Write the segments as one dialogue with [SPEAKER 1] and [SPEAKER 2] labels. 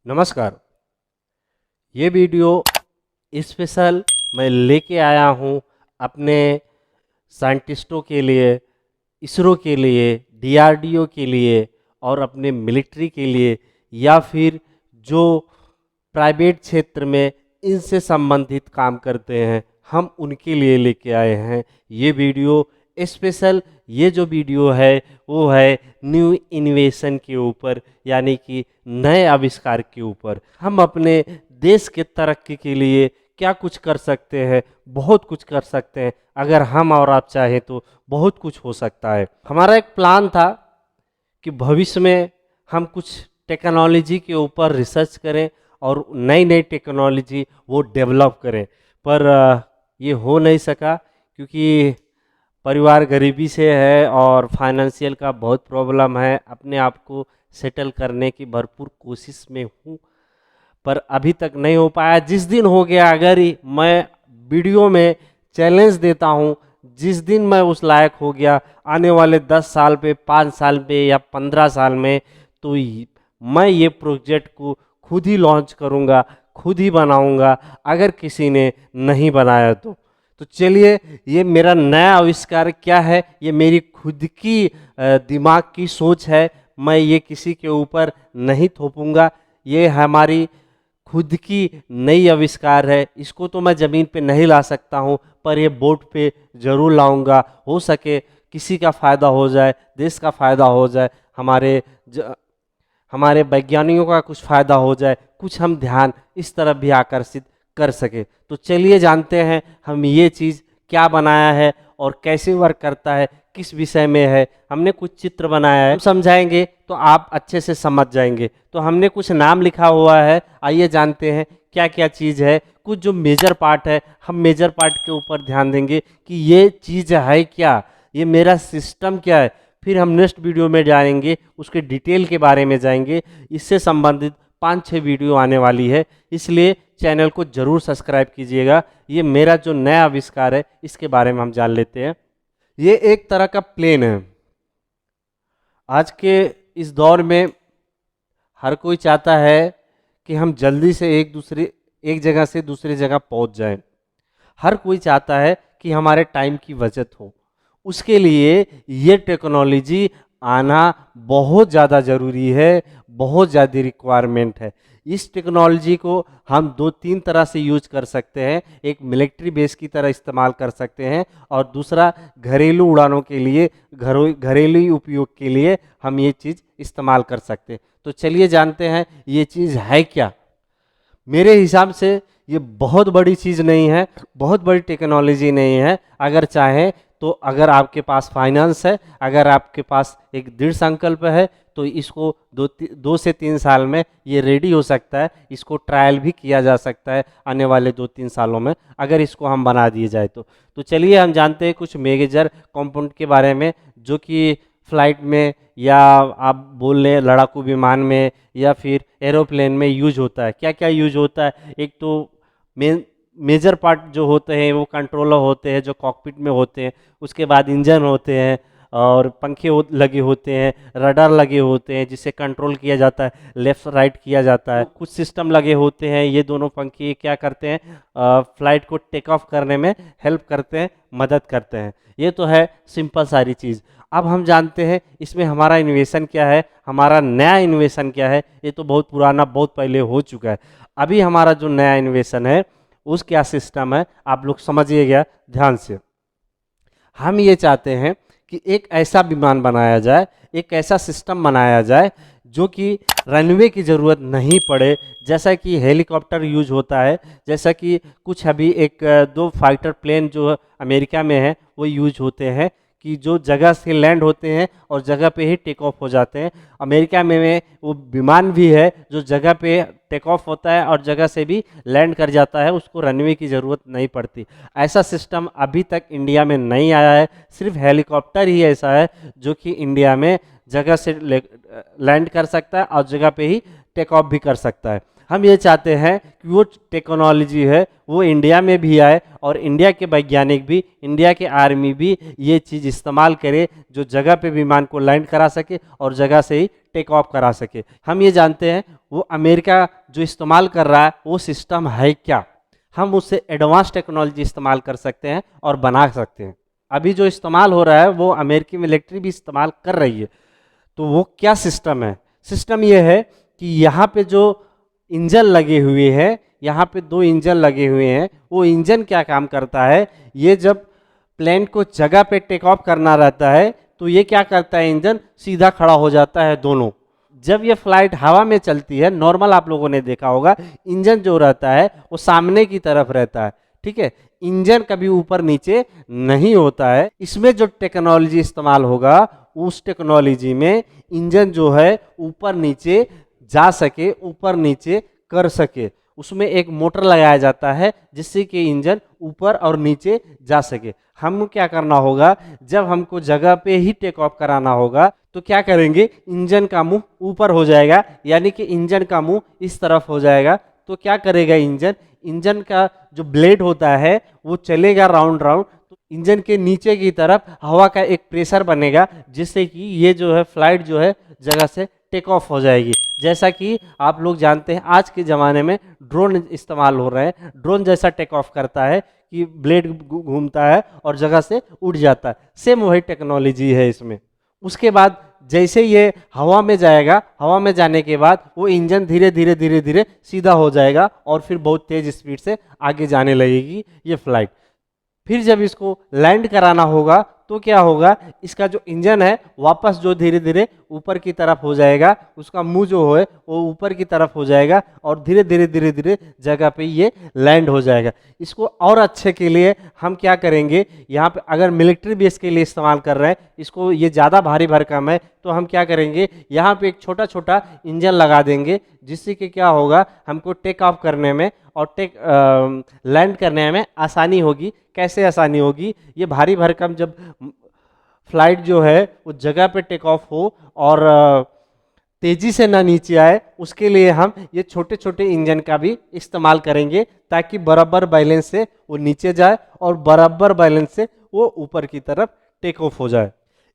[SPEAKER 1] नमस्कार। ये video special मैं लेके आया हूँ अपने साइंटिस्टों के लिए, इसरो के लिए, डीआरडीओ के लिए और अपने मिलिट्री के लिए, या फिर जो प्राइवेट क्षेत्र में इनसे संबंधित काम करते हैं, हम उनके लिए लेके आए हैं ये वीडियो स्पेशल। ये जो वीडियो है वो है न्यू इन्वेशन के ऊपर, यानी कि नए आविष्कार के ऊपर। हम अपने देश के तरक्की के लिए क्या कुछ कर सकते हैं, बहुत कुछ कर सकते हैं। अगर हम और आप चाहें तो बहुत कुछ हो सकता है। हमारा एक प्लान था कि भविष्य में हम कुछ टेक्नोलॉजी के ऊपर रिसर्च करें और नई नई टेक्नोलॉजी वो डेवलप करें, पर ये हो नहीं सका क्योंकि परिवार गरीबी से है और फाइनेंशियल का बहुत प्रॉब्लम है। अपने आप को सेटल करने की भरपूर कोशिश में हूँ, पर अभी तक नहीं हो पाया। जिस दिन हो गया, अगर मैं वीडियो में चैलेंज देता हूँ, जिस दिन मैं उस लायक हो गया, आने वाले 10 साल पे, 5 साल पे या 15 साल में, तो मैं ये प्रोजेक्ट को खुद ही लॉन्च करूँगा, खुद ही बनाऊँगा, अगर किसी ने नहीं बनाया तो चलिए, ये मेरा नया आविष्कार क्या है, ये मेरी खुद की दिमाग की सोच है। मैं ये किसी के ऊपर नहीं थोपूंगा। ये हमारी खुद की नई आविष्कार है। इसको तो मैं ज़मीन पे नहीं ला सकता हूँ, पर ये बोर्ड पे ज़रूर लाऊंगा। हो सके किसी का फ़ायदा हो जाए, देश का फ़ायदा हो जाए, हमारे वैज्ञानिकों का कुछ फ़ायदा हो जाए, कुछ हम ध्यान इस तरफ भी आकर्षित कर सके। तो चलिए जानते हैं हम ये चीज़ क्या बनाया है और कैसे वर्क करता है, किस विषय में है। हमने कुछ चित्र बनाया है, हम समझाएंगे तो आप अच्छे से समझ जाएंगे। तो हमने कुछ नाम लिखा हुआ है, आइए जानते हैं क्या क्या चीज़ है। कुछ जो मेजर पार्ट है, हम मेजर पार्ट के ऊपर ध्यान देंगे कि ये चीज़ है क्या, ये मेरा सिस्टम क्या है। फिर हम नेक्स्ट वीडियो में जाएंगे, उसके डिटेल के बारे में जाएंगे। इससे संबंधित 5-6 वीडियो आने वाली है, इसलिए चैनल को ज़रूर सब्सक्राइब कीजिएगा। ये मेरा जो नया आविष्कार है इसके बारे में हम जान लेते हैं। ये एक तरह का प्लेन है। आज के इस दौर में हर कोई चाहता है कि हम जल्दी से एक जगह से दूसरी जगह पहुंच जाएं। हर कोई चाहता है कि हमारे टाइम की बचत हो। उसके लिए ये टेक्नोलॉजी आना बहुत ज़्यादा ज़रूरी है, बहुत ज़्यादा रिक्वायरमेंट है। इस टेक्नोलॉजी को हम 2-3 तरह से यूज कर सकते हैं। एक मिलिट्री बेस की तरह इस्तेमाल कर सकते हैं और दूसरा घरेलू उड़ानों के लिए, घरेलू उपयोग के लिए हम ये चीज़ इस्तेमाल कर सकते हैं। तो चलिए जानते हैं ये चीज़ है क्या। मेरे हिसाब से ये बहुत बड़ी चीज़ नहीं है, बहुत बड़ी टेक्नोलॉजी नहीं है। अगर चाहें तो, अगर आपके पास फाइनेंस है, अगर आपके पास एक दृढ़ संकल्प है, तो इसको 2 से 3 साल में ये रेडी हो सकता है। इसको ट्रायल भी किया जा सकता है आने वाले 2-3 सालों में, अगर इसको हम बना दिए जाए तो चलिए हम जानते हैं कुछ मेजर कंपोनेंट के बारे में, जो कि फ्लाइट में, या आप बोल लें लड़ाकू विमान में, या फिर एरोप्लेन में यूज होता है। क्या क्या यूज होता है? एक तो मेजर पार्ट जो होते हैं वो कंट्रोलर होते हैं जो कॉकपिट में होते हैं। उसके बाद इंजन होते हैं और पंखे लगे होते हैं, रडार लगे होते हैं जिससे कंट्रोल किया जाता है, लेफ्ट राइट किया जाता है। कुछ सिस्टम लगे होते हैं, ये दोनों पंखे क्या करते हैं, फ्लाइट को टेक ऑफ करने में हेल्प करते हैं, मदद करते हैं। ये तो है सिंपल सारी चीज़। अब हम जानते हैं इसमें हमारा इन्वेशन क्या है, हमारा नया इन्वेशन क्या है। ये तो बहुत पुराना, बहुत पहले हो चुका है। अभी हमारा जो नया इन्वेशन है उस क्या सिस्टम है, आप लोग समझिएगा ध्यान से। हम ये चाहते हैं कि एक ऐसा विमान बनाया जाए, एक ऐसा सिस्टम बनाया जाए जो कि रनवे की ज़रूरत नहीं पड़े, जैसा कि हेलीकॉप्टर यूज होता है, जैसा कि कुछ अभी 1-2 फाइटर प्लेन जो अमेरिका में है वो यूज होते हैं, कि जो जगह से लैंड होते हैं और जगह पे ही टेक ऑफ हो जाते हैं। अमेरिका में वो विमान भी है जो जगह पे टेक ऑफ होता है और जगह से भी लैंड कर जाता है, उसको रनवे की ज़रूरत नहीं पड़ती। ऐसा सिस्टम अभी तक इंडिया में नहीं आया है। सिर्फ हेलीकॉप्टर ही ऐसा है जो कि इंडिया में जगह से लैंड कर सकता है और जगह पे ही टेक ऑफ भी कर सकता है। हम ये चाहते हैं कि वो टेक्नोलॉजी है वो इंडिया में भी आए और इंडिया के वैज्ञानिक भी, इंडिया के आर्मी भी ये चीज़ इस्तेमाल करे, जो जगह पे विमान को लैंड करा सके और जगह से ही टेक ऑफ करा सके। हम ये जानते हैं वो अमेरिका जो इस्तेमाल कर रहा है वो सिस्टम है क्या, हम उससे एडवांस टेक्नोलॉजी इस्तेमाल कर सकते हैं और बना सकते हैं। अभी जो इस्तेमाल हो रहा है वो अमेरिकी मिलिट्री भी इस्तेमाल कर रही है। तो वो क्या सिस्टम है? सिस्टम ये है कि यहाँ पे जो इंजन लगे हुए हैं, यहाँ पे 2 इंजन लगे हुए हैं, वो इंजन क्या काम करता है, ये जब प्लेन को जगह पे टेक ऑफ करना रहता है तो ये क्या करता है, इंजन सीधा खड़ा हो जाता है दोनों। जब ये फ्लाइट हवा में चलती है, नॉर्मल आप लोगों ने देखा होगा, इंजन जो रहता है वो सामने की तरफ रहता है, ठीक है, इंजन कभी ऊपर नीचे नहीं होता है। इसमें जो टेक्नोलॉजी इस्तेमाल होगा उस टेक्नोलॉजी में इंजन जो है ऊपर नीचे जा सके, ऊपर नीचे कर सके। उसमें एक मोटर लगाया जाता है जिससे कि इंजन ऊपर और नीचे जा सके। हम क्या करना होगा, जब हमको जगह पे ही टेक ऑफ कराना होगा तो क्या करेंगे, इंजन का मुंह ऊपर हो जाएगा, यानी कि इंजन का मुंह इस तरफ हो जाएगा। तो क्या करेगा इंजन, इंजन का जो ब्लेड होता है वो चलेगा राउंड राउंड, तो इंजन के नीचे की तरफ हवा का एक प्रेशर बनेगा जिससे कि ये जो है फ्लाइट जो है जगह से टेक ऑफ हो जाएगी। जैसा कि आप लोग जानते हैं आज के ज़माने में ड्रोन इस्तेमाल हो रहे हैं, ड्रोन जैसा टेक ऑफ करता है कि ब्लेड घूमता है और जगह से उड़ जाता है, सेम वही टेक्नोलॉजी है इसमें। उसके बाद जैसे ये हवा में जाएगा, हवा में जाने के बाद वो इंजन धीरे धीरे धीरे धीरे सीधा हो जाएगा और फिर बहुत तेज स्पीड से आगे जाने लगेगी ये फ्लाइट। फिर जब इसको लैंड कराना होगा तो क्या होगा, इसका जो इंजन है वापस जो धीरे धीरे ऊपर की तरफ हो जाएगा, उसका मुंह जो है वो ऊपर की तरफ हो जाएगा और धीरे धीरे धीरे धीरे जगह पे ये लैंड हो जाएगा। इसको और अच्छे के लिए हम क्या करेंगे, यहाँ पे अगर मिलिट्री बेस के लिए इस्तेमाल कर रहे हैं, इसको ये ज़्यादा भारी भरकम है तो हम क्या करेंगे, यहाँ पे एक छोटा छोटा इंजन लगा देंगे जिससे कि क्या होगा, हमको टेक ऑफ करने में और लैंड करने में आसानी होगी। कैसे आसानी होगी, ये भारी भरकम जब फ्लाइट जो है वो जगह पे टेक ऑफ हो और तेजी से ना नीचे आए, उसके लिए हम ये छोटे छोटे इंजन का भी इस्तेमाल करेंगे ताकि बराबर बैलेंस से वो नीचे जाए और बराबर बैलेंस से वो ऊपर की तरफ टेक ऑफ हो जाए।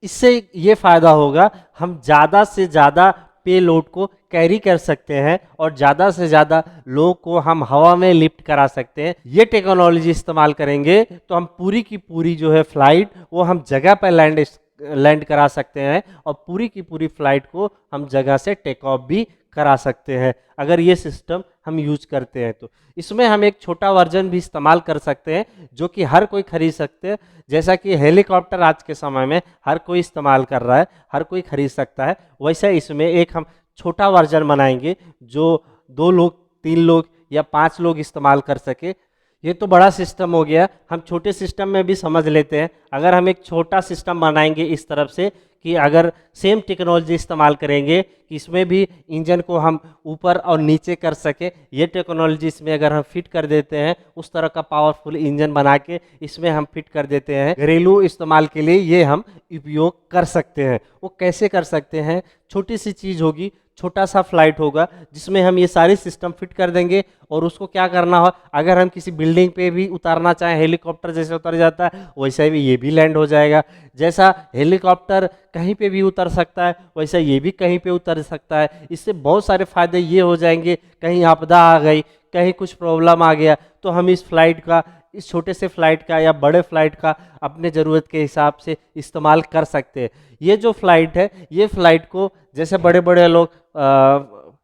[SPEAKER 1] इससे ये फायदा होगा, हम ज़्यादा से ज़्यादा पे लोड को कैरी कर सकते हैं और ज़्यादा से ज़्यादा लोग को हम हवा में लिफ्ट करा सकते हैं। ये टेक्नोलॉजी इस्तेमाल करेंगे तो हम पूरी की पूरी जो है फ्लाइट वो हम जगह पर लैंड करा सकते हैं और पूरी की पूरी फ्लाइट को हम जगह से टेक ऑफ भी करा सकते हैं। अगर ये सिस्टम हम यूज करते हैं तो इसमें हम एक छोटा वर्जन भी इस्तेमाल कर सकते हैं जो कि हर कोई खरीद सकते हैं। जैसा कि हेलीकॉप्टर आज के समय में हर कोई इस्तेमाल कर रहा है, हर कोई खरीद सकता है, वैसे इसमें एक हम छोटा वर्जन बनाएंगे जो 2 लोग, 3 लोग या 5 लोग इस्तेमाल कर सके। ये तो बड़ा सिस्टम हो गया, हम छोटे सिस्टम में भी समझ लेते हैं। अगर हम एक छोटा सिस्टम बनाएंगे इस तरफ से कि अगर सेम टेक्नोलॉजी इस्तेमाल करेंगे कि इसमें भी इंजन को हम ऊपर और नीचे कर सके, ये टेक्नोलॉजी इसमें अगर हम फिट कर देते हैं, उस तरह का पावरफुल इंजन बना के इसमें हम फिट कर देते हैं, घरेलू इस्तेमाल के लिए ये हम उपयोग कर सकते हैं। वो कैसे कर सकते हैं, छोटी सी चीज़ होगी, छोटा सा फ्लाइट होगा जिसमें हम ये सारी सिस्टम फिट कर देंगे और उसको क्या करना हो, अगर हम किसी बिल्डिंग पे भी उतारना चाहें, हेलीकॉप्टर जैसे उतर जाता है वैसा भी ये भी लैंड हो जाएगा। जैसा हेलीकॉप्टर कहीं पे भी उतर सकता है वैसा ये भी कहीं पे उतर सकता है। इससे बहुत सारे फायदे ये हो जाएंगे, कहीं आपदा आ गई, कहीं कुछ प्रॉब्लम आ गया तो हम इस फ्लाइट का, इस छोटे से फ्लाइट का या बड़े फ्लाइट का अपने ज़रूरत के हिसाब से इस्तेमाल कर सकते हैं। ये जो फ्लाइट है, ये फ्लाइट को जैसे बड़े बड़े लोग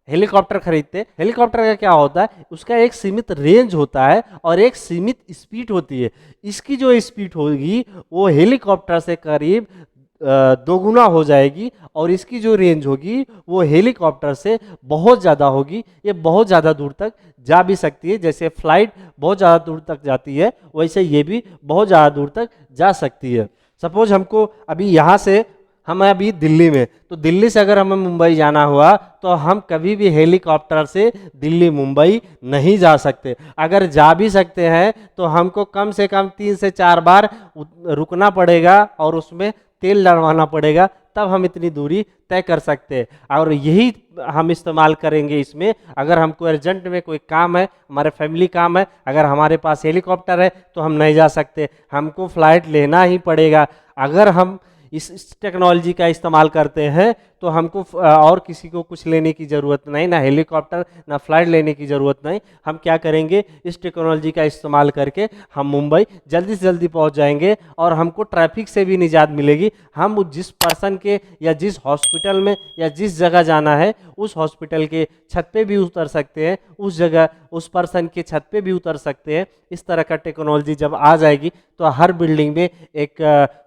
[SPEAKER 1] हेलीकॉप्टर खरीदते हैं, हेलीकॉप्टर का क्या होता है, उसका एक सीमित रेंज होता है और एक सीमित स्पीड होती है। इसकी जो स्पीड होगी वो हेलीकॉप्टर से करीब 2 गुना हो जाएगी और इसकी जो रेंज होगी वो हेलीकॉप्टर से बहुत ज़्यादा होगी। ये बहुत ज़्यादा दूर तक जा भी सकती है, जैसे फ्लाइट बहुत ज़्यादा दूर तक जाती है वैसे ये भी बहुत ज़्यादा दूर तक जा सकती है। सपोज हमको अभी यहाँ से, हम अभी दिल्ली में, तो दिल्ली से अगर हमें मुंबई जाना हुआ तो हम कभी भी हेलीकॉप्टर से दिल्ली मुंबई नहीं जा सकते। अगर जा भी सकते हैं तो हमको कम से कम 3 से 4 बार रुकना पड़ेगा और उसमें तेल डलवाना पड़ेगा, तब हम इतनी दूरी तय कर सकते हैं। और यही हम इस्तेमाल करेंगे इसमें। अगर हमको अर्जेंट में कोई काम है, हमारे फैमिली काम है, अगर हमारे पास हेलीकॉप्टर है तो हम नहीं जा सकते, हमको फ्लाइट लेना ही पड़ेगा। अगर हम इस टेक्नोलॉजी का इस्तेमाल करते हैं तो हमको और किसी को कुछ लेने की ज़रूरत नहीं, ना हेलीकॉप्टर ना फ्लाइट लेने की ज़रूरत नहीं। हम क्या करेंगे, इस टेक्नोलॉजी का इस्तेमाल करके हम मुंबई जल्दी से जल्दी पहुंच जाएंगे और हमको ट्रैफिक से भी निजात मिलेगी। हम जिस पर्सन के या जिस हॉस्पिटल में या जिस जगह जाना है उस हॉस्पिटल के छत पे भी उतर सकते हैं, उस जगह उस पर्सन के छत पे भी उतर सकते हैं। इस तरह का टेक्नोलॉजी जब आ जाएगी तो हर बिल्डिंग में एक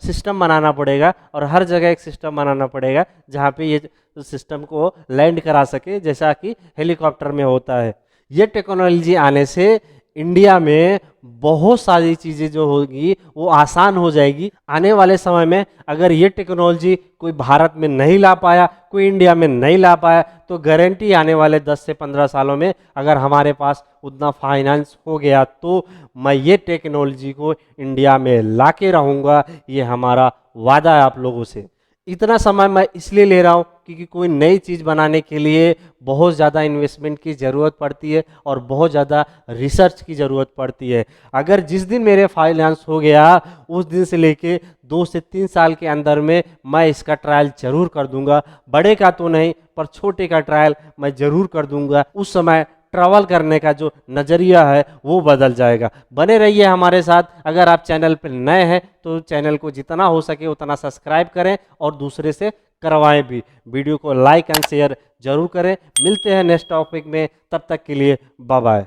[SPEAKER 1] सिस्टम बनाना पड़ेगा और हर जगह एक सिस्टम बनाना पड़ेगा जहाँ पे ये सिस्टम को लैंड करा सके, जैसा कि हेलीकॉप्टर में होता है। ये टेक्नोलॉजी आने से इंडिया में बहुत सारी चीज़ें जो होगी वो आसान हो जाएगी। आने वाले समय में अगर ये टेक्नोलॉजी कोई भारत में नहीं ला पाया, कोई इंडिया में नहीं ला पाया, तो गारंटी आने वाले 10 से 15 सालों में अगर हमारे पास उतना फाइनेंस हो गया तो मैं ये टेक्नोलॉजी को इंडिया में ला के रहूँगा। ये हमारा वादा है आप लोगों से। इतना समय मैं इसलिए ले रहा हूँ क्योंकि कोई नई चीज़ बनाने के लिए बहुत ज़्यादा इन्वेस्टमेंट की ज़रूरत पड़ती है और बहुत ज़्यादा रिसर्च की ज़रूरत पड़ती है। अगर जिस दिन मेरे फाइनेंस हो गया उस दिन से लेके 2 से 3 साल के अंदर में मैं इसका ट्रायल ज़रूर कर दूंगा। बड़े का तो नहीं पर छोटे का ट्रायल मैं ज़रूर कर दूंगा। उस समय ट्रैवल करने का जो नज़रिया है वो बदल जाएगा। बने रहिए हमारे साथ। अगर आप चैनल पर नए हैं तो चैनल को जितना हो सके उतना सब्सक्राइब करें और दूसरे से करवाएं भी। वीडियो को लाइक एंड शेयर जरूर करें। मिलते हैं नेक्स्ट टॉपिक में, तब तक के लिए बाय बाय।